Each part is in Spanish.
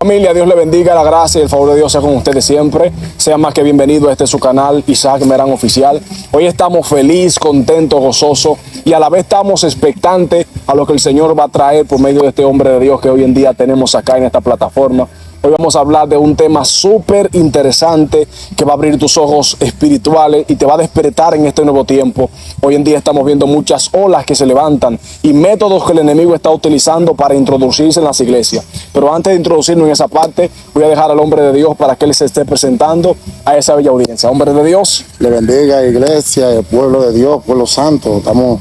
Familia, Dios le bendiga, la gracia y el favor de Dios sea con ustedes siempre. Sean más que bienvenidos a este su canal, Isaac Merán Oficial. Hoy estamos felices, contentos, gozosos y a la vez estamos expectantes a lo que el Señor va a traer por medio de este hombre de Dios que hoy en día tenemos acá en esta plataforma. Hoy vamos a hablar de un tema súper interesante que va a abrir tus ojos espirituales y te va a despertar en este nuevo tiempo. Hoy en día estamos viendo muchas olas que se levantan y métodos que el enemigo está utilizando para introducirse en las iglesias. Pero antes de introducirnos en esa parte, voy a dejar al hombre de Dios para que él se esté presentando a esa bella audiencia. Hombre de Dios. Le bendiga, iglesia, el pueblo de Dios, pueblo santo. Estamos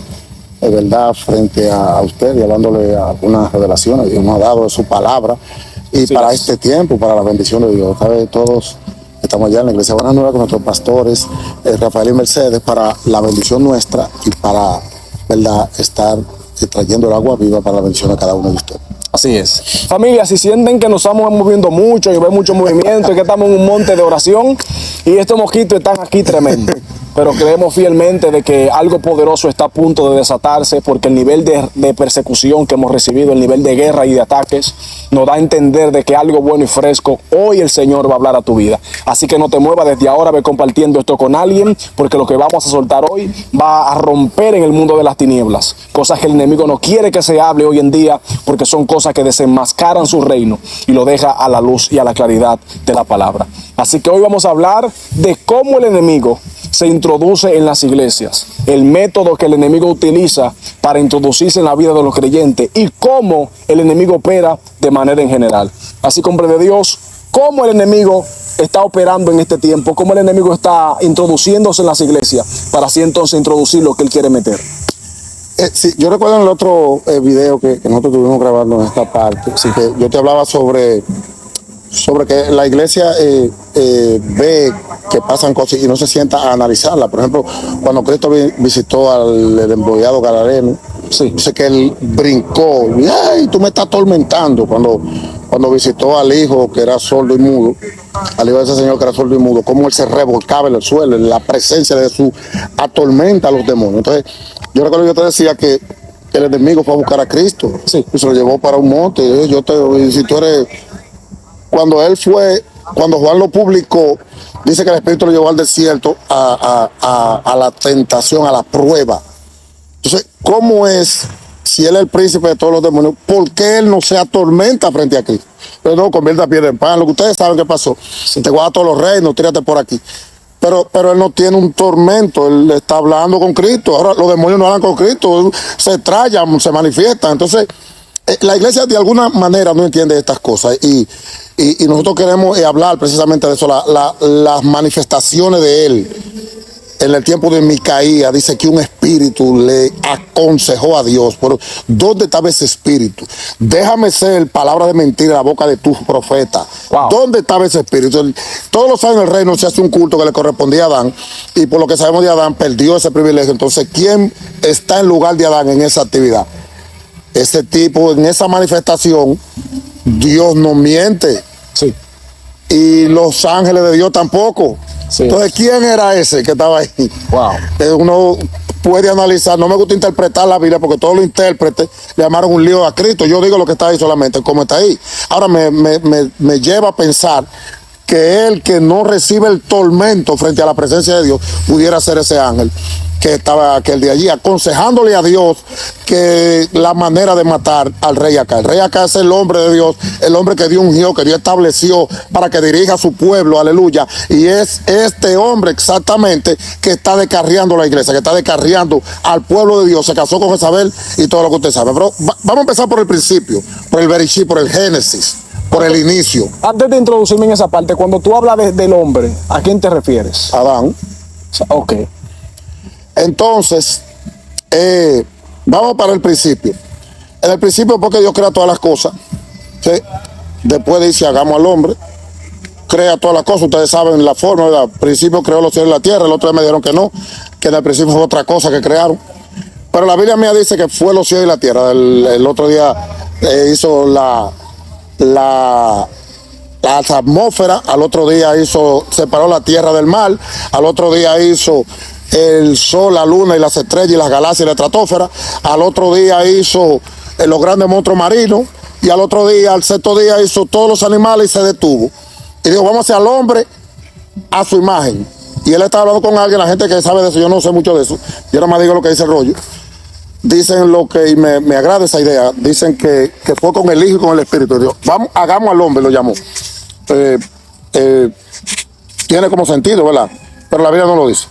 de verdad frente a usted y hablándole algunas revelaciones. Dios nos ha dado de su palabra. Y sí, para este tiempo, para la bendición de Dios, ¿sabe? Todos estamos allá en la iglesia Buena Nueva con nuestros pastores, Rafael y Mercedes, para la bendición nuestra y para, ¿verdad?, estar trayendo el agua viva para la bendición de cada uno de ustedes. Así es. Familia, si sienten que nos estamos moviendo mucho y ve mucho movimiento y que estamos en un monte de oración y estos mosquitos están aquí tremendos, pero creemos fielmente de que algo poderoso está a punto de desatarse porque el nivel de persecución que hemos recibido, el nivel de guerra y de ataques, nos da a entender de que algo bueno y fresco, hoy el Señor va a hablar a tu vida. Así que no te muevas desde ahora, ve compartiendo esto con alguien, porque lo que vamos a soltar hoy va a romper en el mundo de las tinieblas. Cosas que el enemigo no quiere que se hable hoy en día, porque son cosas que desenmascaran su reino y lo deja a la luz y a la claridad de la palabra. Así que hoy vamos a hablar de cómo el enemigo se introduce en las iglesias, el método que el enemigo utiliza para introducirse en la vida de los creyentes y cómo el enemigo opera de manera en general. Así que, hombre de Dios, cómo el enemigo está operando en este tiempo, cómo el enemigo está introduciéndose en las iglesias para así entonces introducir lo que él quiere meter. Sí, yo recuerdo en el otro video que nosotros estuvimos grabando en esta parte, sí, que yo te hablaba sobre que la iglesia ve que pasan cosas y no se sienta a analizarla. Por ejemplo, cuando Cristo visitó al embollado gadareno, sí, dice que él brincó y ¡ay, tú me estás atormentando! Cuando visitó al hijo que era sordo y mudo, al hijo de ese señor que era sordo y mudo, cómo él se revolcaba en el suelo, en la presencia de su atormenta a los demonios. Entonces, yo recuerdo que yo te decía que el enemigo fue a buscar a Cristo, sí, y se lo llevó para un monte. Si tú eres... Cuando Juan lo publicó, dice que el Espíritu lo llevó al desierto a la tentación, a la prueba. Entonces, ¿cómo es, si él es el príncipe de todos los demonios, por qué él no se atormenta frente a Cristo? Pero no convierte a piedra en pan, lo que ustedes saben que pasó. Sí. Te guarda todos los reinos, tírate por aquí. Pero él no tiene un tormento, él está hablando con Cristo. Ahora los demonios no hablan con Cristo, se trayan, se manifiestan. Entonces, la iglesia de alguna manera no entiende estas cosas y nosotros queremos hablar precisamente de eso, las manifestaciones de él. En el tiempo de Micaías dice que un espíritu le aconsejó a Dios, pero ¿dónde estaba ese espíritu? Déjame ser palabra de mentira en la boca de tus profetas. Wow. ¿Dónde estaba ese espíritu? Todos los años en el reino se hace un culto que le correspondía a Adán y por lo que sabemos de Adán perdió ese privilegio. Entonces, ¿quién está en lugar de Adán en esa actividad? Ese tipo, en esa manifestación, Dios no miente. Sí. Y los ángeles de Dios tampoco. Sí. Entonces, ¿quién era ese que estaba ahí? Wow. Uno puede analizar, no me gusta interpretar la Biblia porque todos los intérpretes le llamaron un lío a Cristo. Yo digo lo que está ahí solamente, como está ahí. Ahora me lleva a pensar que él que no recibe el tormento frente a la presencia de Dios pudiera ser ese ángel que estaba aquel de allí aconsejándole a Dios que la manera de matar al rey Acab. El rey Acab es el hombre de Dios, el hombre que Dios ungió, que Dios estableció para que dirija a su pueblo, aleluya. Y es este hombre exactamente que está descarriando la iglesia, que está descarriando al pueblo de Dios. Se casó con Jezabel y todo lo que usted sabe. Pero vamos a empezar por el principio, por el Bereshit, por el Génesis, por el inicio. Antes de introducirme en esa parte, cuando tú hablas del hombre, ¿a quién te refieres? Adán. Ok. Entonces, vamos para el principio. En el principio, porque Dios crea todas las cosas, ¿sí? Después dice, hagamos al hombre, crea todas las cosas. Ustedes saben la forma, ¿verdad? Al principio creó los cielos y la tierra, el otro día me dijeron que no, que en el principio fue otra cosa que crearon. Pero la Biblia mía dice que fue los cielos y la tierra. El otro día hizo la atmósfera, al otro día separó la tierra del mar, al otro día hizo el sol, la luna y las estrellas y las galaxias y la estratosfera, al otro día hizo los grandes monstruos marinos, Y al otro día, al sexto día, hizo todos los animales y se detuvo. Y dijo, vamos a hacer al hombre a su imagen. Y él estaba hablando con alguien, la gente que sabe de eso, yo no sé mucho de eso. Yo nada más digo lo que dice el rollo. Dicen lo que, y me agrada esa idea, dicen que fue con el Hijo y con el Espíritu. Dios, vamos, hagamos al hombre, lo llamó. Tiene como sentido, ¿verdad? Pero la Biblia no lo dice.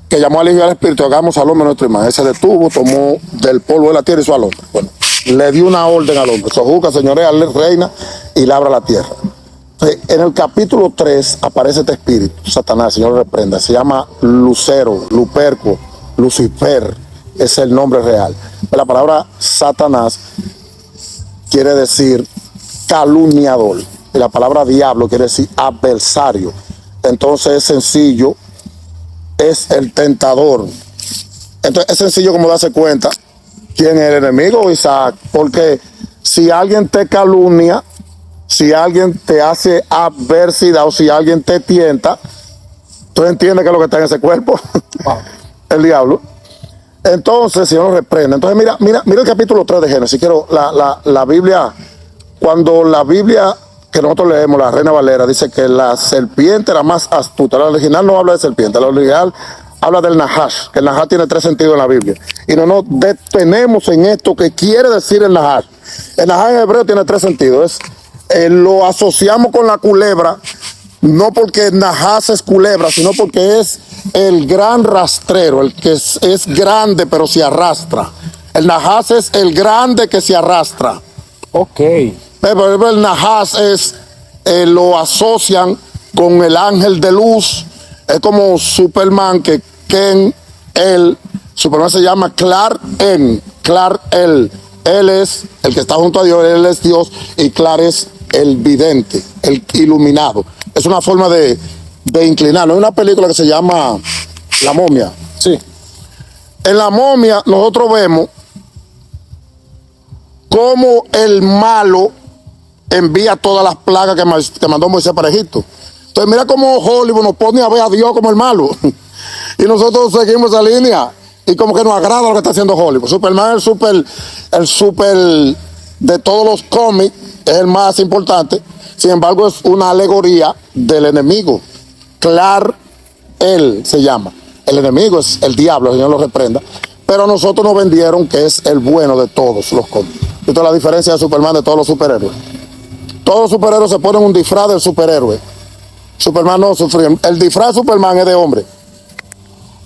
Que llamó al Hijo y al Espíritu, hagamos al hombre nuestra imagen. Él se detuvo, tomó del polvo de la tierra y hizo al hombre. Bueno, le dio una orden al hombre. Sojuca, señorea, reina y labra la tierra. Entonces, en el capítulo 3 aparece este espíritu, Satanás, Señor lo reprenda. Se llama Lucero, Luperco, Lucifer. Es el nombre real. La palabra Satanás quiere decir calumniador. Y la palabra diablo quiere decir adversario. Entonces es sencillo, es el tentador. Entonces es sencillo como darse cuenta quién es el enemigo, Isaac. Porque si alguien te calumnia, si alguien te hace adversidad o si alguien te tienta, tú entiendes que es lo que está en ese cuerpo. Wow. El diablo. Entonces, Señor nos reprende. Entonces, mira el capítulo 3 de Génesis. Quiero la Biblia, cuando la Biblia que nosotros leemos, la Reina Valera, dice que la serpiente era más astuta. La original no habla de serpiente, la original habla del Nahash, que el Nahash tiene 3 sentidos en la Biblia. Y no nos detenemos en esto que quiere decir el Nahash. El Nahash en hebreo tiene 3 sentidos. Lo asociamos con la culebra, no porque Nahash es culebra, sino porque es el gran rastrero, el que es grande pero se arrastra. El Nahash es el grande que se arrastra. Ok. Pero el Nahash es, lo asocian con el ángel de luz. Es como Superman, que Superman se llama Clark El. Él es el que está junto a Dios, él es Dios, y Clark es el vidente, el iluminado. Es una forma de inclinarlo. Hay una película que se llama La Momia. Sí. En La Momia nosotros vemos cómo el malo envía todas las plagas que mandó Moisés para Egipto. Entonces mira cómo Hollywood nos pone a ver a Dios como el malo. Y nosotros seguimos esa línea y como que nos agrada lo que está haciendo Hollywood. Superman es el super de todos los cómics, es el más importante. Sin embargo, es una alegoría del enemigo. Clark El se llama. El enemigo es el diablo, el Señor lo reprenda. Pero a nosotros nos vendieron que es el bueno de todos los cómics. Esto es la diferencia de Superman de todos los superhéroes. Todos los superhéroes se ponen un disfraz del superhéroe. Superman no sufre. El disfraz de Superman es de hombre.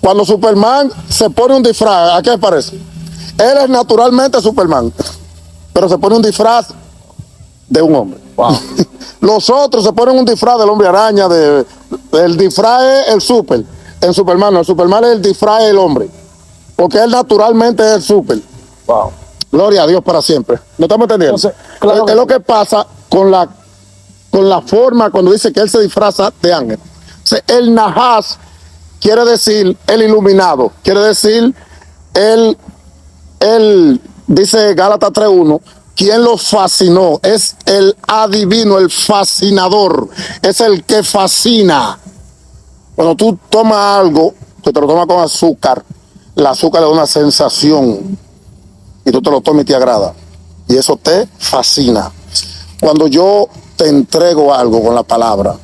Cuando Superman se pone un disfraz, ¿a qué parece? Él es naturalmente Superman, pero se pone un disfraz de un hombre. Wow. Los otros se ponen un disfraz del hombre araña, el disfraz es el super. En Superman no, el Superman es el disfraz del hombre, porque él naturalmente es el super. Wow. Gloria a Dios para siempre. ¿No estamos entendiendo? Entonces, claro es lo que pasa con la forma cuando dice que él se disfraza de ángel. O sea, el Nahash quiere decir el iluminado, quiere decir dice Gálatas 3:1, quien lo fascinó, es el adivino, el fascinador, es el que fascina. Cuando tú tomas algo, que te lo tomas con azúcar, el azúcar le da una sensación y tú te lo tomas y te agrada, y eso te fascina. Cuando yo te entrego algo con la palabra,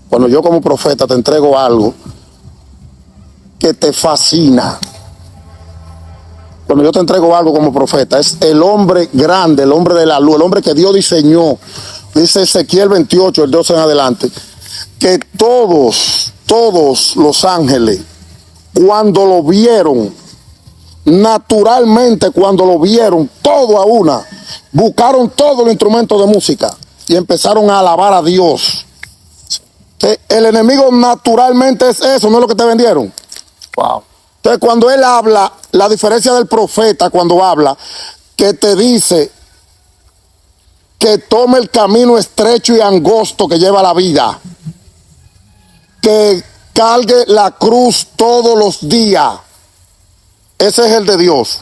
cuando yo como profeta te entrego algo que te fascina, cuando yo te entrego algo como profeta, es el hombre grande, el hombre de la luz, el hombre que Dios diseñó. Dice Ezequiel 28, el 12 en adelante, que todos los ángeles, cuando lo vieron, naturalmente cuando lo vieron, todo a una, buscaron todos los instrumentos de música y empezaron a alabar a Dios. El enemigo naturalmente es eso, no es lo que te vendieron. Wow. Entonces, cuando él habla, la diferencia del profeta cuando habla, que te dice que tome el camino estrecho y angosto que lleva a la vida, que cargue la cruz todos los días, ese es el de Dios.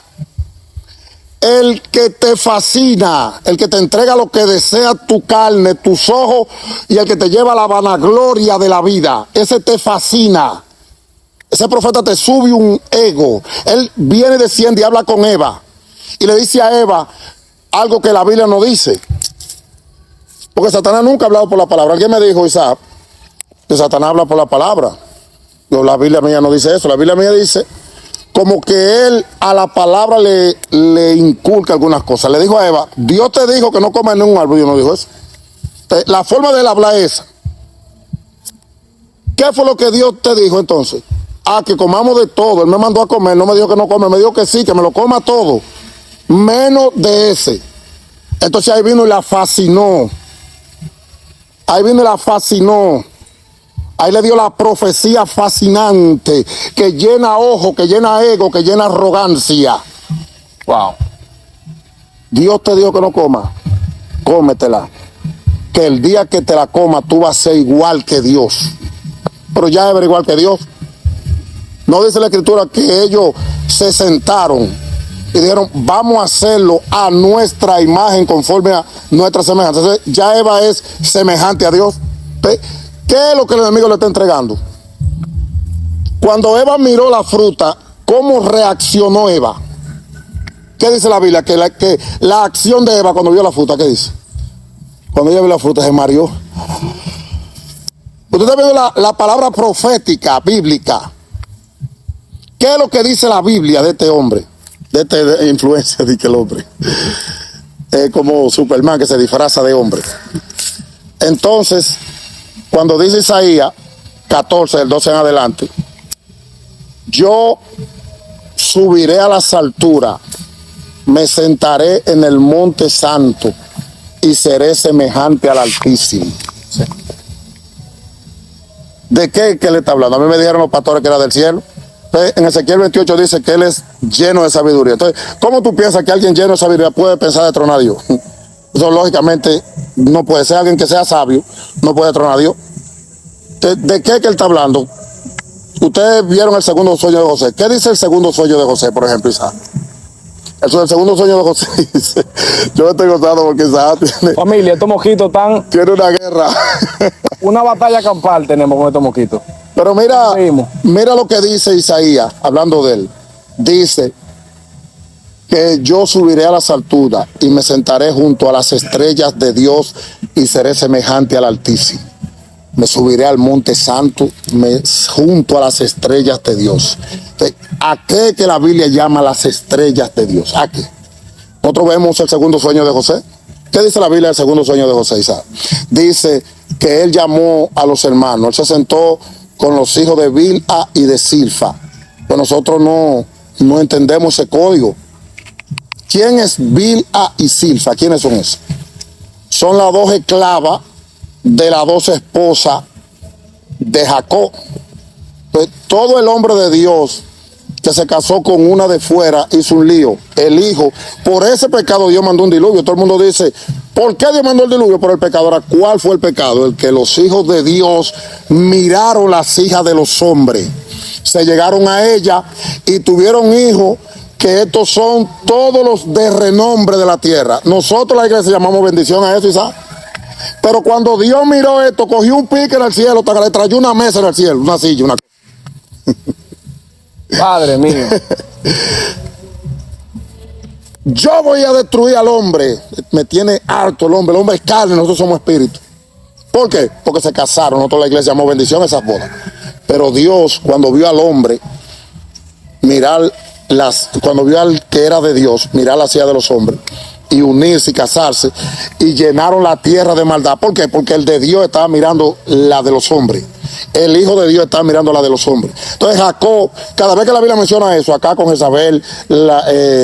El que te fascina, el que te entrega lo que desea tu carne, tus ojos, y el que te lleva a la vanagloria de la vida, ese te fascina. Ese profeta te sube un ego. Él viene, desciende y habla con Eva. Y le dice a Eva, algo que la Biblia no dice. Porque Satanás nunca ha hablado por la palabra. Alguien me dijo, Isaac, que Satanás habla por la palabra. Yo, la Biblia mía no dice eso. La Biblia mía dice como que él a la palabra le inculca algunas cosas. Le dijo a Eva, Dios te dijo que no comas en un árbol. Dios no dijo eso. Entonces, la forma de él hablar es esa. ¿Qué fue lo que Dios te dijo entonces? Que comamos de todo. Él me mandó a comer, no me dijo que no come, me dijo que sí, que me lo coma todo, menos de ese. Entonces ahí vino y la fascinó. Ahí vino y la fascinó. Ahí le dio la profecía fascinante que llena ojo, que llena ego, que llena arrogancia. Wow. Dios te dijo que no comas, cómetela. Que el día que te la comas tú vas a ser igual que Dios. Pero ya eres igual que Dios. No dice la Escritura que ellos se sentaron y dijeron, vamos a hacerlo a nuestra imagen, conforme a nuestra semejanza. Entonces, ya Eva es semejante a Dios. ¿Qué es lo que el enemigo le está entregando? Cuando Eva miró la fruta, ¿cómo reaccionó Eva? ¿Qué dice la Biblia? Que la acción de Eva cuando vio la fruta, ¿qué dice? Cuando ella vio la fruta se mareó. Usted está viendo la palabra profética, bíblica. ¿Qué es lo que dice la Biblia de este hombre? De esta influencia de que el hombre es como Superman que se disfraza de hombre. Entonces, cuando dice Isaías 14, del 12 en adelante, yo subiré a las alturas, me sentaré en el monte santo y seré semejante al Altísimo. Sí. ¿De qué le está hablando? A mí me dijeron los pastores que era del cielo. Entonces, en Ezequiel 28 dice que él es lleno de sabiduría. Entonces, ¿cómo tú piensas que alguien lleno de sabiduría puede pensar de tronar a Dios? Eso lógicamente no puede ser. Alguien que sea sabio no puede tronar a Dios. ¿De qué que él está hablando? Ustedes vieron el segundo sueño de José. ¿Qué dice el segundo sueño de José, por ejemplo, Isaac? Eso es el segundo sueño de José. Dice, yo me estoy gozando porque Isaac Familia, estos mosquitos están... tiene una guerra. Una batalla campal tenemos con estos mosquitos. Pero mira lo que dice Isaías, hablando de él. Dice que yo subiré a las alturas y me sentaré junto a las estrellas de Dios y seré semejante al Altísimo. Me subiré al monte santo, junto a las estrellas de Dios. Entonces, ¿a qué que la Biblia llama las estrellas de Dios? ¿A qué? Nosotros vemos el segundo sueño de José. ¿Qué dice la Biblia del segundo sueño de José, Isaac? Dice que él llamó a los hermanos. Él se sentó con los hijos de Bilha y de Silfa. Pues nosotros no entendemos ese código. ¿Quién es Bilha y Silfa? ¿Quiénes son esos? Son las dos esclavas de las dos esposas de Jacob. Pues todo el hombre de Dios que se casó con una de fuera hizo un lío. El hijo, por ese pecado Dios mandó un diluvio. Todo el mundo dice, ¿por qué Dios mandó el diluvio? Por el pecado. Ahora, ¿cuál fue el pecado? El que los hijos de Dios miraron las hijas de los hombres, se llegaron a ella y tuvieron hijos, que estos son todos los de renombre de la tierra. Nosotros la iglesia llamamos bendición a eso, ¿sabes? Pero cuando Dios miró esto, cogió un pique en el cielo, le trayó una mesa en el cielo, una silla, una... Padre mío. Yo voy a destruir al hombre. Me tiene harto el hombre. El hombre es carne, nosotros somos espíritus. ¿Por qué? Porque se casaron. Nosotros la iglesia llamamos bendición a esas bodas. Pero Dios, cuando vio al hombre cuando vio al que era de Dios, mirar la hija de los hombres y unirse y casarse, y llenaron la tierra de maldad. ¿Por qué? Porque el de Dios estaba mirando la de los hombres. El hijo de Dios estaba mirando la de los hombres. Entonces Jacob, cada vez que la Biblia menciona eso, acá con Jezabel,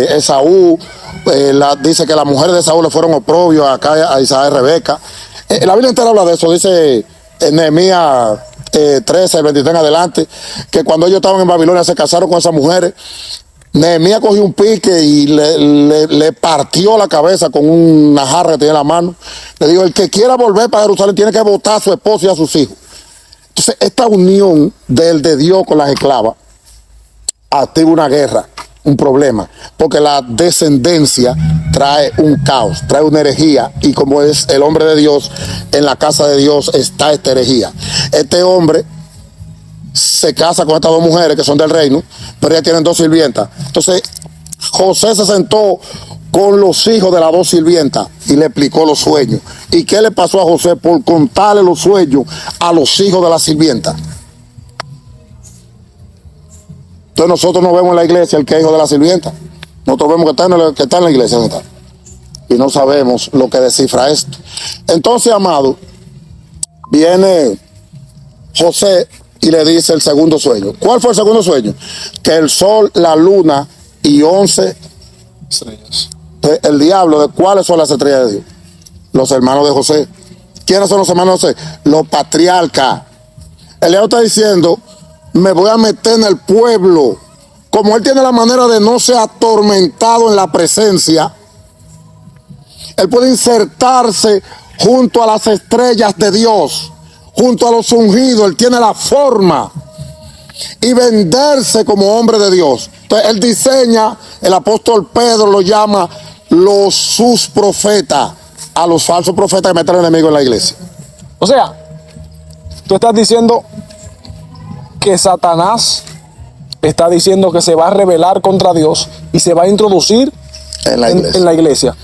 Esaú, dice que las mujeres de Esaú le fueron oprobios acá a Isaac y Rebeca. La Biblia entera habla de eso, dice en Nehemías 13, 23 en adelante, que cuando ellos estaban en Babilonia se casaron con esas mujeres. Nehemías cogió un pique y le partió la cabeza con una jarra que tenía en la mano. Le dijo, el que quiera volver para Jerusalén tiene que botar a su esposo y a sus hijos. Entonces, esta unión del de Dios con las esclavas activa una guerra, un problema, porque la descendencia trae un caos, trae una herejía, y como es el hombre de Dios, en la casa de Dios está esta herejía. Este hombre se casa con estas dos mujeres que son del reino, pero ellas tienen dos sirvientas. Entonces, José se sentó con los hijos de las dos sirvientas y le explicó los sueños. ¿Y qué le pasó a José por contarle los sueños a los hijos de la sirvienta? Entonces nosotros no vemos en la iglesia el que es hijo de la sirvienta. Nosotros vemos que está en la iglesia. ¿Dónde está? Y no sabemos lo que descifra esto. Entonces, amado, viene José y le dice el segundo sueño. ¿Cuál fue el segundo sueño? Que el sol, la luna y 11 estrellas. El diablo, ¿de cuáles son las estrellas de Dios? Los hermanos de José. ¿Quiénes son los hermanos de José? Los patriarcas. Elías está diciendo, me voy a meter en el pueblo. Como él tiene la manera de no ser atormentado en la presencia, él puede insertarse junto a las estrellas de Dios, junto a los ungidos. Él tiene la forma y venderse como hombre de Dios. Entonces él diseña, el apóstol Pedro lo llama sus profetas, a los falsos profetas que meten al enemigo en la iglesia. O sea, tú estás diciendo que Satanás está diciendo que se va a rebelar contra Dios y se va a introducir en la iglesia.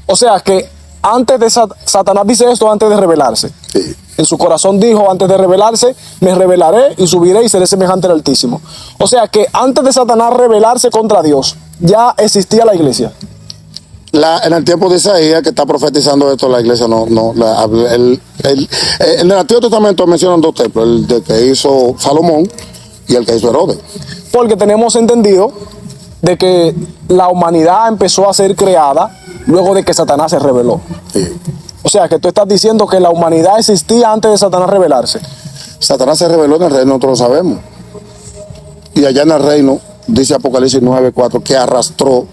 O sea que antes de Satanás dice esto antes de rebelarse. Sí. En su corazón dijo antes de rebelarse, me rebelaré y subiré y seré semejante al Altísimo. O sea que antes de Satanás rebelarse contra Dios, ya existía la iglesia. En el tiempo de Isaías, que está profetizando esto, la iglesia en el Antiguo Testamento mencionan dos templos, el de que hizo Salomón y el que hizo Herodes. Porque tenemos entendido de que la humanidad empezó a ser creada luego de que Satanás se rebeló. Sí. O sea que tú estás diciendo que la humanidad existía antes de Satanás rebelarse. Satanás se rebeló en el reino, nosotros lo sabemos. Y allá en el reino, dice Apocalipsis 9:4, que arrastró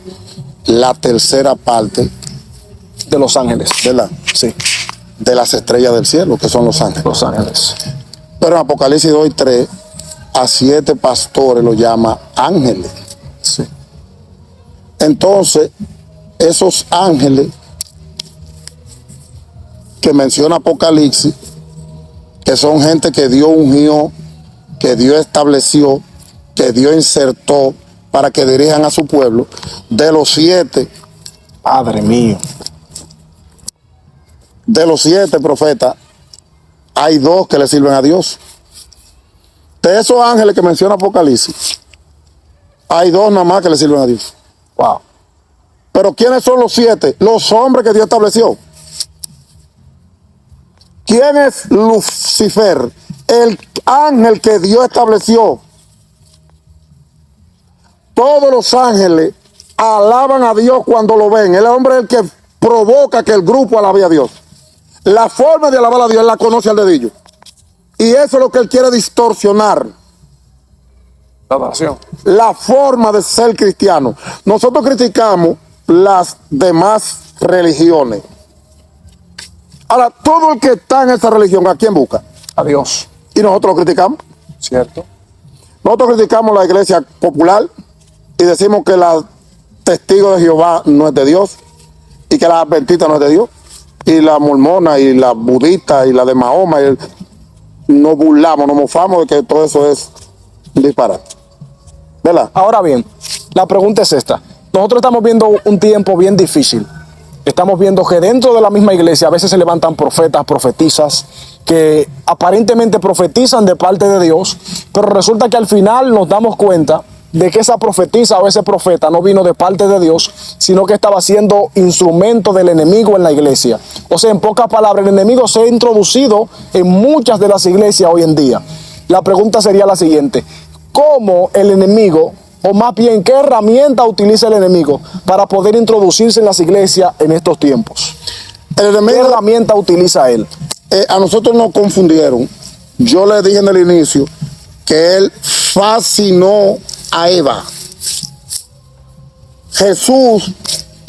la tercera parte de los ángeles. Sí. De las estrellas del cielo, que son los ángeles. Los ángeles. Pero en Apocalipsis 2:3, a 7 pastores lo llama ángeles. Sí. Entonces, esos ángeles que menciona Apocalipsis, que son gente que Dios ungió, que Dios estableció, que Dios insertó para que dirijan a su pueblo, de los 7, Padre mío, de los 7 profetas, hay 2 que le sirven a Dios. De esos ángeles que menciona Apocalipsis, hay 2 nada más que le sirven a Dios. wow. Pero ¿quiénes son los 7? Los hombres que Dios estableció. ¿Quién es Lucifer? El ángel que Dios estableció. Todos los ángeles alaban a Dios cuando lo ven. El hombre es el que provoca que el grupo alabe a Dios. La forma de alabar a Dios, él la conoce al dedillo. Y eso es lo que él quiere distorsionar. La adoración. La forma de ser cristiano. Nosotros criticamos las demás religiones. Ahora, todo el que está en esa religión, ¿a quién busca? A Dios. Y nosotros lo criticamos. ¿Cierto? Nosotros criticamos la iglesia popular y decimos que la testigo de Jehová no es de Dios y que la adventista no es de Dios. Y la mormona y la budista y la de Mahoma, nos burlamos, nos mofamos de que todo eso es un disparate. ¿Verdad? Ahora bien, la pregunta es esta. Nosotros estamos viendo un tiempo bien difícil. Estamos viendo que dentro de la misma iglesia a veces se levantan profetas, profetisas, que aparentemente profetizan de parte de Dios, pero resulta que al final nos damos cuenta de que esa profetisa o ese profeta no vino de parte de Dios, sino que estaba siendo instrumento del enemigo en la iglesia. O sea, en pocas palabras, el enemigo se ha introducido en muchas de las iglesias hoy en día. La pregunta sería la siguiente: ¿cómo el enemigo, o más bien qué herramienta utiliza el enemigo para poder introducirse en las iglesias en estos tiempos? ¿Qué herramienta utiliza él? A nosotros nos confundieron. Yo le dije en el inicio que él fascinó a Eva. Jesús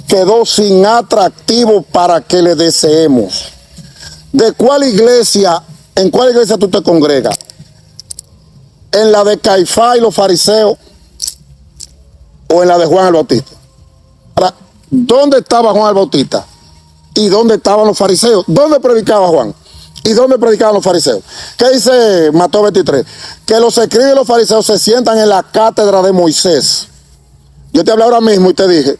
quedó sin atractivo para que le deseemos. ¿De cuál iglesia, en cuál iglesia tú te congregas? ¿En la de Caifás y los fariseos o en la de Juan el Bautista? Ahora, ¿dónde estaba Juan el Bautista? ¿Y dónde estaban los fariseos? ¿Dónde predicaba Juan? ¿Y dónde predicaban los fariseos? ¿Qué dice Mateo 23? Que los escribas y los fariseos se sientan en la cátedra de Moisés. Yo te hablé ahora mismo y te dije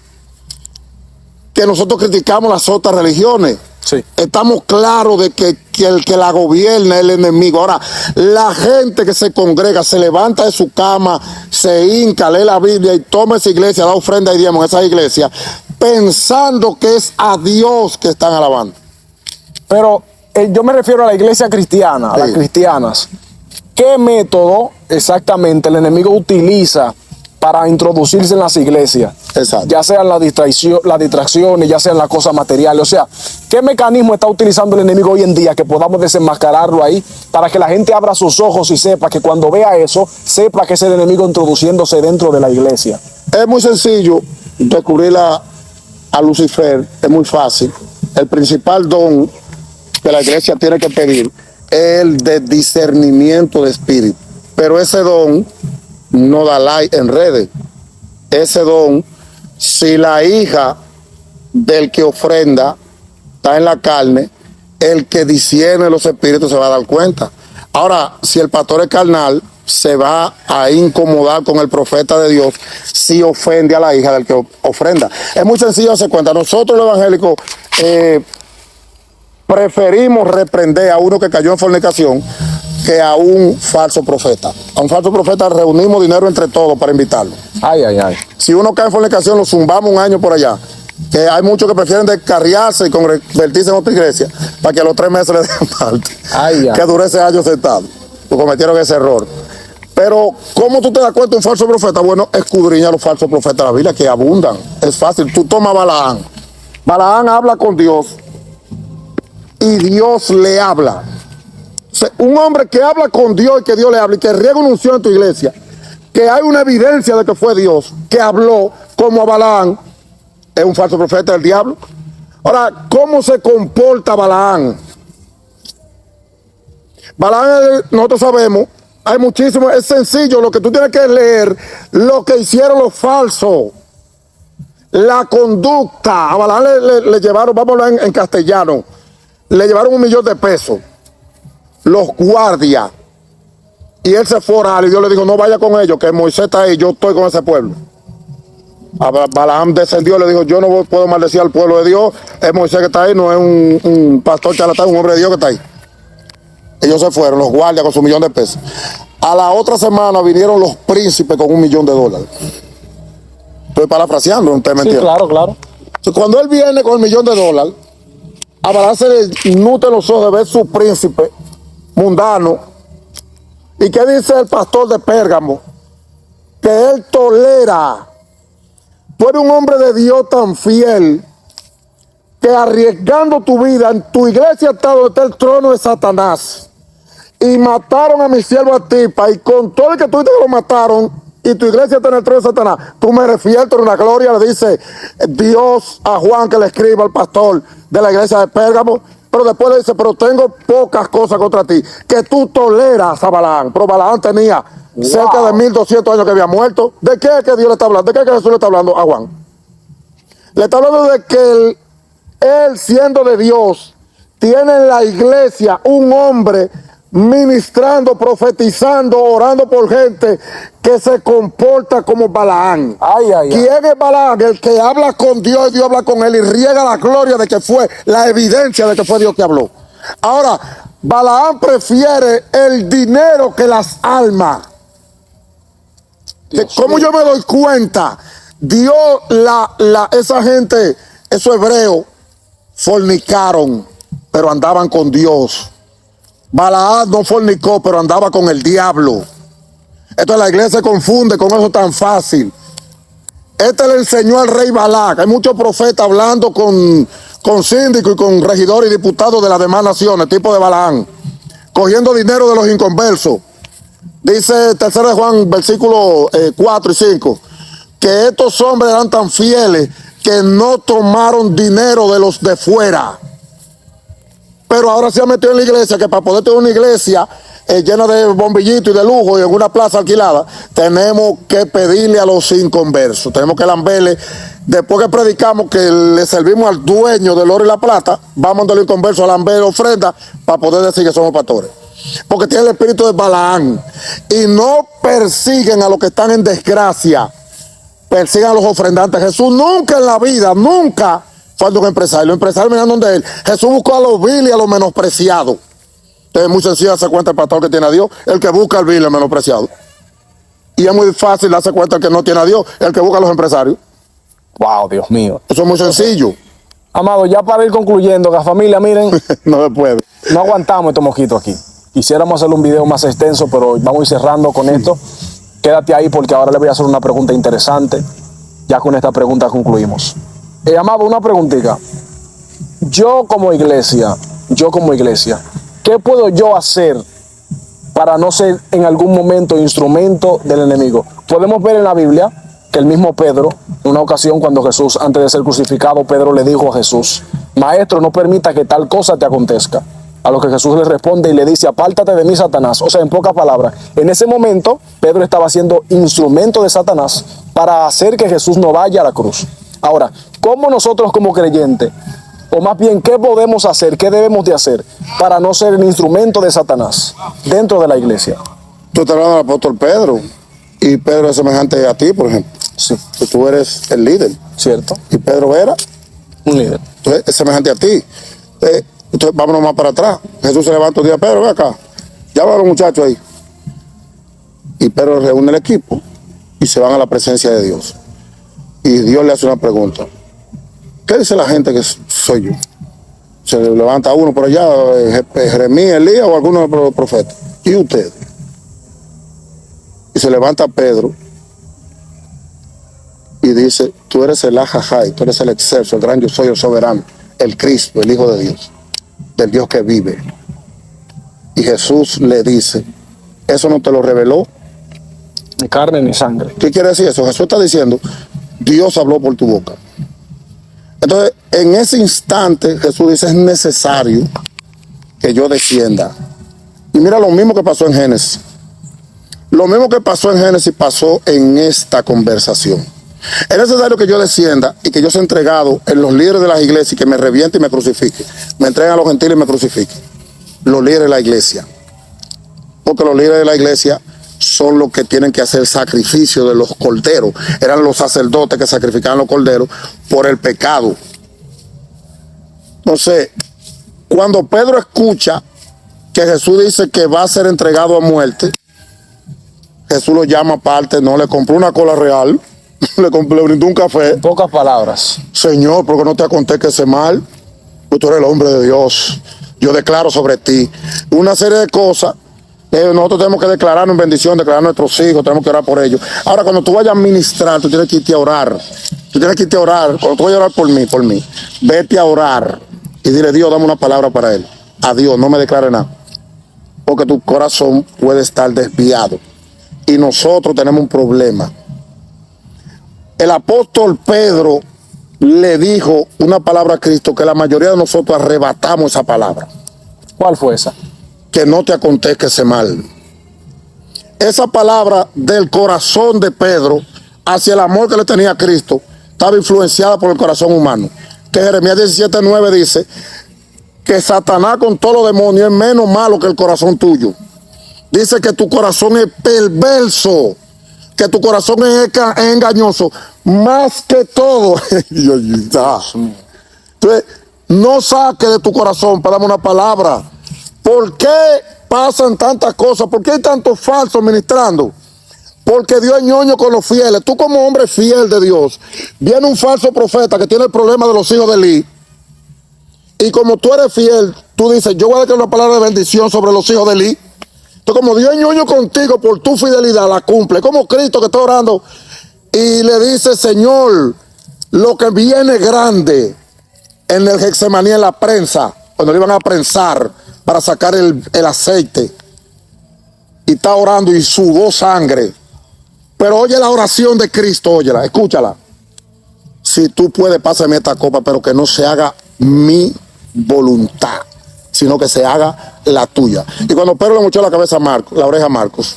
que nosotros criticamos las otras religiones. Sí. Estamos claros de que el que la gobierna es el enemigo. Ahora, la gente que se congrega, se levanta de su cama, se hinca, lee la Biblia y toma esa iglesia, da ofrenda y diezmo en esa iglesia, pensando que es a Dios que están alabando. Pero yo me refiero a la iglesia cristiana, a las cristianas. ¿Qué método exactamente el enemigo utiliza para introducirse en las iglesias? Exacto. Ya sean las distracciones, ya sean las cosas materiales. O sea, ¿qué mecanismo está utilizando el enemigo hoy en día que podamos desenmascararlo ahí para que la gente abra sus ojos y sepa que cuando vea eso, sepa que es el enemigo introduciéndose dentro de la iglesia? Es muy sencillo descubrir a Lucifer, es muy fácil. El principal don que la iglesia tiene que pedir es el de discernimiento de espíritu. Pero ese don no da like en redes. Ese don, si la hija del que ofrenda está en la carne, el que discierne los espíritus se va a dar cuenta. Ahora, si el pastor es carnal, se va a incomodar con el profeta de Dios si ofende a la hija del que ofrenda. Es muy sencillo darse cuenta. Nosotros los evangélicos preferimos reprender a uno que cayó en fornicación que a un falso profeta. A un falso profeta reunimos dinero entre todos para invitarlo. Ay, ay, ay. Si uno cae en fornicación, lo zumbamos un año por allá. Que hay muchos que prefieren descarriarse y convertirse en otra iglesia para que a los 3 meses le den parte. Ay, ay. Que dure ese año sentado. Pues cometieron ese error. Pero, ¿cómo tú te das cuenta de un falso profeta? Bueno, escudriña a los falsos profetas de la Biblia, que abundan. Es fácil. Tú tomas Balaán. Balaán habla con Dios y Dios le habla. O sea, un hombre que habla con Dios y que Dios le habla y que riega una unción en tu iglesia, que hay una evidencia de que fue Dios, que habló como a Balaán, es un falso profeta del diablo. Ahora, ¿cómo se comporta Balaán? Balaán, nosotros sabemos, hay muchísimo, es sencillo, lo que tú tienes que leer, lo que hicieron los falsos, la conducta. A Balaán le llevaron, vamos a hablar en castellano, le llevaron $1 millón de pesos, los guardias, y él se fue a orar y Dios le dijo, no vaya con ellos, que Moisés está ahí, yo estoy con ese pueblo. Balaam descendió y le dijo, yo no puedo maldecir al pueblo de Dios, es Moisés que está ahí, no es un pastor charlatán, un hombre de Dios que está ahí. Ellos se fueron, los guardias con su $1 millón de pesos. A la otra semana vinieron los príncipes con $1 millón. Estoy parafraseando, ¿usted me entiende? Sí, claro, claro. Entonces, cuando él viene con $1 millón, a Balaam se le nutren los ojos de ver su príncipe mundano. ¿Y qué dice el pastor de Pérgamo? Que él tolera. Tú eres un hombre de Dios tan fiel que arriesgando tu vida, en tu iglesia está donde está el trono de Satanás. Y mataron a mi siervo Antipas, y con todo el que tú dices que lo mataron, y tu iglesia está en el trono de Satanás, tú me refieres en una gloria, le dice Dios a Juan que le escriba al pastor de la iglesia de Pérgamo. Pero después le dice, pero tengo pocas cosas contra ti, que tú toleras a Balaam. Pero Balaam tenía cerca de 1200 años que había muerto. ¿De qué es que Dios le está hablando? ¿De qué es que Jesús le está hablando a Juan? Le está hablando de que él siendo de Dios, tiene en la iglesia un hombre ministrando, profetizando, orando por gente que se comporta como Balaam. Ay, ay, ay. ¿Quién es Balaam? El que habla con Dios y Dios habla con él y riega la gloria de que fue la evidencia de que fue Dios que habló. Ahora, Balaam prefiere el dinero que las almas. ¿Cómo yo me doy cuenta? Dios, esa gente, esos hebreos, fornicaron, pero andaban con Dios. Balaam no fornicó, pero andaba con el diablo. Entonces la iglesia se confunde con eso tan fácil. Este le enseñó al rey Balac. Hay muchos profetas hablando con síndicos y con regidores y diputados de las demás naciones, tipo de Balaam, cogiendo dinero de los inconversos. Dice 3 de Juan, versículos 4 y 5, que estos hombres eran tan fieles que no tomaron dinero de los de fuera. Pero ahora se ha metido en la iglesia, que para poder tener una iglesia llena de bombillitos y de lujo y en una plaza alquilada, tenemos que pedirle a los inconversos, tenemos que lamberle. Después que predicamos que le servimos al dueño del oro y la plata, vamos de los inconversos a lamber ofrenda para poder decir que somos pastores. Porque tiene el espíritu de Balaam y no persiguen a los que están en desgracia. persigan a los ofrendantes. Jesús nunca en la vida, nunca fue un empresario. Los empresarios miran donde él. Jesús buscó a los vil y a los menospreciados. Es muy sencillo darse cuenta el pastor que tiene a Dios, el que busca al vil y al menospreciado. Y es muy fácil darse cuenta el que no tiene a Dios, el que busca a los empresarios. Wow, Dios mío. Eso es muy sencillo. Amado, ya para ir concluyendo, la familia, miren, No se puede. no aguantamos estos mosquitos aquí. Quisiéramos hacer un video más extenso, pero vamos a ir cerrando con esto. Quédate ahí porque ahora le voy a hacer una pregunta interesante. Ya con esta pregunta concluimos. Amado, una preguntita. Yo como iglesia, ¿qué puedo yo hacer para no ser en algún momento instrumento del enemigo? Podemos ver en la Biblia que el mismo Pedro, en una ocasión cuando Jesús, antes de ser crucificado, Pedro le dijo a Jesús: Maestro, no permita que tal cosa te acontezca. A lo que Jesús le responde y le dice: apártate de mí, Satanás. O sea, en pocas palabras, en ese momento Pedro estaba siendo instrumento de Satanás para hacer que Jesús no vaya a la cruz. Ahora, ¿cómo nosotros como creyentes, o más bien, qué podemos hacer, qué debemos de hacer para no ser el instrumento de Satanás dentro de la iglesia? Tú estás hablando del apóstol Pedro, y Pedro es semejante a ti, por ejemplo. Sí, Que tú eres el líder, cierto. y Pedro era, Un líder. entonces, es semejante a ti. Entonces, vámonos más para atrás. Jesús se levanta un día: Pedro, ven acá, ya van los muchachos ahí. Y Pedro reúne el equipo y se van a la presencia de Dios. Y Dios le hace una pregunta: ¿qué dice la gente que soy yo? Se levanta uno por allá, Jeremías, Elías o alguno de los profetas. ¿Y usted? Y se levanta Pedro y dice: tú eres el Ajajay, tú eres el excelso, el gran yo soy, el soberano, el Cristo, el Hijo de Dios, del Dios que vive. Y Jesús le dice: eso no te lo reveló Ni carne ni sangre. ¿Qué quiere decir eso? Jesús está diciendo: Dios habló por tu boca. Entonces, en ese instante, Jesús dice: es necesario que yo descienda. Y mira lo mismo que pasó en Génesis. Lo mismo que pasó en Génesis pasó en esta conversación. Es necesario que yo descienda y que yo sea entregado en los líderes de las iglesias y que me reviente y me crucifique. Me entreguen a los gentiles y me crucifique. Los líderes de la iglesia. Porque los líderes de la iglesia son los que tienen que hacer sacrificio de los corderos. Eran los sacerdotes que sacrificaban los corderos por el pecado. Entonces, cuando Pedro escucha que Jesús dice que va a ser entregado a muerte, Jesús lo llama aparte, no le compró una cola real, le brindó un café. En pocas palabras. Señor, ¿por qué no te acontece mal? Pues tú eres el hombre de Dios. Yo declaro sobre ti una serie de cosas. Nosotros tenemos que declararnos en bendición, declarar a nuestros hijos, tenemos que orar por ellos. Ahora, cuando tú vayas a ministrar, tú tienes que irte a orar. Tú tienes que irte a orar. Cuando tú vayas a orar por mí, vete a orar y dile: Dios, dame una palabra para él. A Dios, no me declare nada. Porque tu corazón puede estar desviado. Y nosotros tenemos un problema. El apóstol Pedro le dijo una palabra a Cristo que la mayoría de nosotros arrebatamos esa palabra. ¿Cuál fue esa? Que no te acontezca mal. Esa palabra del corazón de Pedro hacia el amor que le tenía a Cristo estaba influenciada por el corazón humano. Que Jeremías 17:9 dice que Satanás con todos los demonios es menos malo que el corazón tuyo. Dice que tu corazón es perverso, que tu corazón es engañoso, más que todo. Entonces, no saques de tu corazón para darme una palabra. ¿Por qué pasan tantas cosas? ¿Por qué hay tantos falsos ministrando? Porque Dios es ñoño con los fieles. Tú como hombre fiel de Dios, viene un falso profeta que tiene el problema de los hijos de Eli. Y como tú eres fiel, tú dices: yo voy a declarar una palabra de bendición sobre los hijos de Eli. Entonces, como Dios es ñoño contigo por tu fidelidad, la cumple. Como Cristo que está orando y le dice: Señor, lo que viene grande en el Getsemaní, en la prensa, cuando le iban a prensar para sacar el aceite, y está orando y sudó sangre. Pero oye la oración de Cristo, óyela, escúchala: si tú puedes, pásame esta copa, pero que no se haga mi voluntad, sino que se haga la tuya. Y cuando Pedro le mochó la cabeza a Marcos, la oreja a Marcos,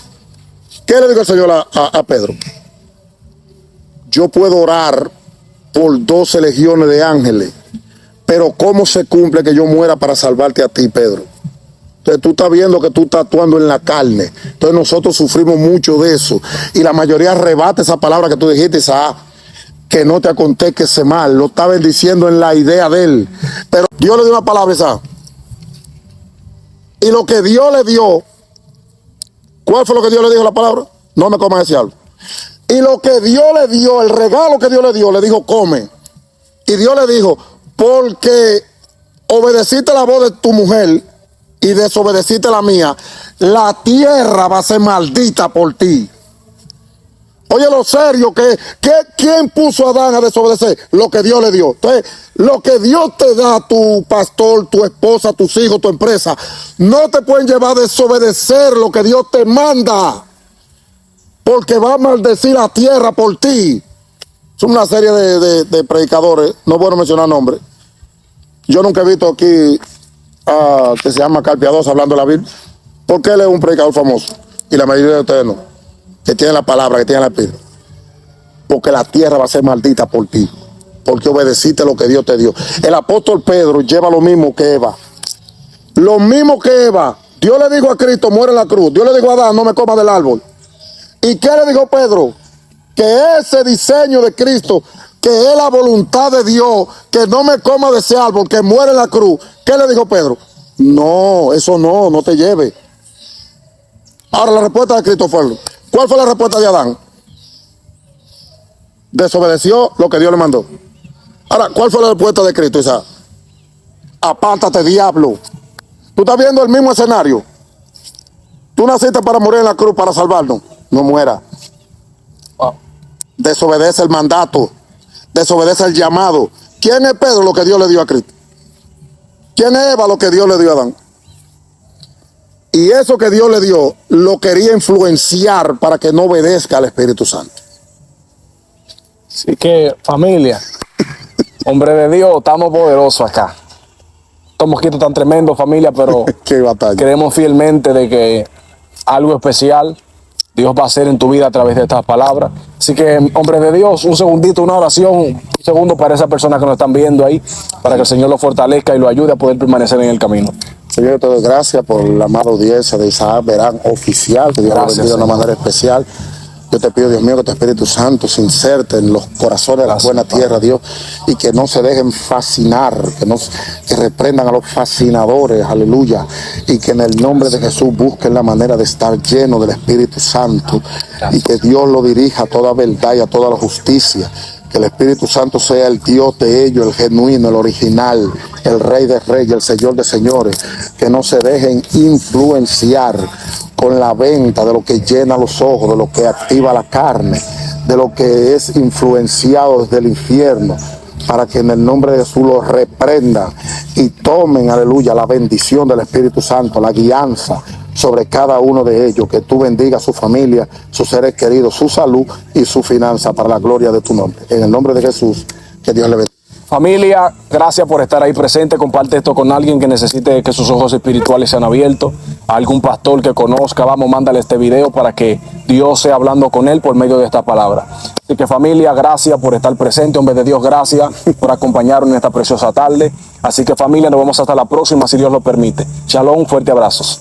¿qué le dijo el Señor a Pedro? Yo puedo orar por 12 legiones de ángeles, pero ¿cómo se cumple que yo muera para salvarte a ti, Pedro? Entonces tú estás viendo que tú estás actuando en la carne. Entonces nosotros sufrimos mucho de eso. Y la mayoría rebate esa palabra que tú dijiste, Isaac, que no te acontezca mal. Lo está bendiciendo en la idea de él. Pero Dios le dio una palabra, Isaac. Y lo que Dios le dio, ¿cuál fue lo que Dios le dijo la palabra? No me comas ese árbol. Y lo que Dios le dio, el regalo que Dios le dio, le dijo, come. Y Dios le dijo, porque obedeciste la voz de tu mujer y desobedeciste la mía, la tierra va a ser maldita por ti. Oye, lo serio, ¿quién puso a Adán a desobedecer? Lo que Dios le dio. Entonces, lo que Dios te da, tu pastor, tu esposa, tus hijos, tu empresa, no te pueden llevar a desobedecer lo que Dios te manda, porque va a maldecir la tierra por ti. Son una serie de predicadores, no es bueno mencionar nombres. Yo nunca he visto aquí que se llama Carpiadosa hablando de la Biblia, porque él es un predicador famoso y la mayoría de ustedes no, que tienen la palabra, que tienen la Biblia. Porque la tierra va a ser maldita por ti, porque obedeciste lo que Dios te dio. El apóstol Pedro lleva lo mismo que Eva, lo mismo que Eva. Dios le dijo a Cristo, muere en la cruz. Dios le dijo a Adán, no me comas del árbol. ¿Y qué le dijo Pedro? Que ese diseño de Cristo, que es la voluntad de Dios, que no me coma de ese árbol, que muere en la cruz. ¿Qué le dijo Pedro? No, eso no te lleve. Ahora la respuesta de Cristo fue, ¿cuál fue la respuesta de Adán? Desobedeció lo que Dios le mandó. Ahora, ¿cuál fue la respuesta de Cristo, Isaac? Apártate, diablo. Tú estás viendo el mismo escenario. Tú naciste para morir en la cruz, para salvarnos. No muera. Desobedece el mandato, desobedece el llamado. ¿Quién es Pedro? Lo que Dios le dio a Cristo. ¿Quién es Eva? Lo que Dios le dio a Adán. Y eso que Dios le dio, lo quería influenciar para que no obedezca al Espíritu Santo. Así que, familia, hombre de Dios, estamos poderosos acá. Estos mosquitos tan tremendos, familia, pero Qué batalla. creemos fielmente de que algo especial Dios va a hacer en tu vida a través de estas palabras. Así que, hombre de Dios, un segundito, una oración, un segundo para esas personas que nos están viendo ahí, para que el Señor los fortalezca y los ayude a poder permanecer en el camino. Señor, te doy gracias por la amada audiencia de Isaac Verán Oficial, que Dios lo bendiga de una manera especial. Yo te pido, Dios mío, que tu Espíritu Santo se inserte en los corazones de la buena tierra, Dios, y que no se dejen fascinar, que reprendan a los fascinadores, aleluya, y que en el nombre de Jesús busquen la manera de estar lleno del Espíritu Santo, y que Dios lo dirija a toda verdad y a toda la justicia. Que el Espíritu Santo sea el Dios de ellos, el genuino, el original, el Rey de Reyes, el Señor de Señores. Que no se dejen influenciar con la venta de lo que llena los ojos, de lo que activa la carne, de lo que es influenciado desde el infierno, para que en el nombre de Jesús los reprendan y tomen, aleluya, la bendición del Espíritu Santo, la guianza sobre cada uno de ellos. Que tú bendigas a su familia, sus seres queridos, su salud y su finanza para la gloria de tu nombre. En el nombre de Jesús, que Dios le bendiga. Familia, gracias por estar ahí presente. Comparte esto con alguien que necesite que sus ojos espirituales sean abiertos. A algún pastor que conozca, vamos, mándale este video para que Dios sea hablando con él por medio de esta palabra. Así que, familia, gracias por estar presente. Hombre de Dios, gracias por acompañarnos en esta preciosa tarde. Así que, familia, nos vemos hasta la próxima, si Dios lo permite. Shalom, fuerte abrazos.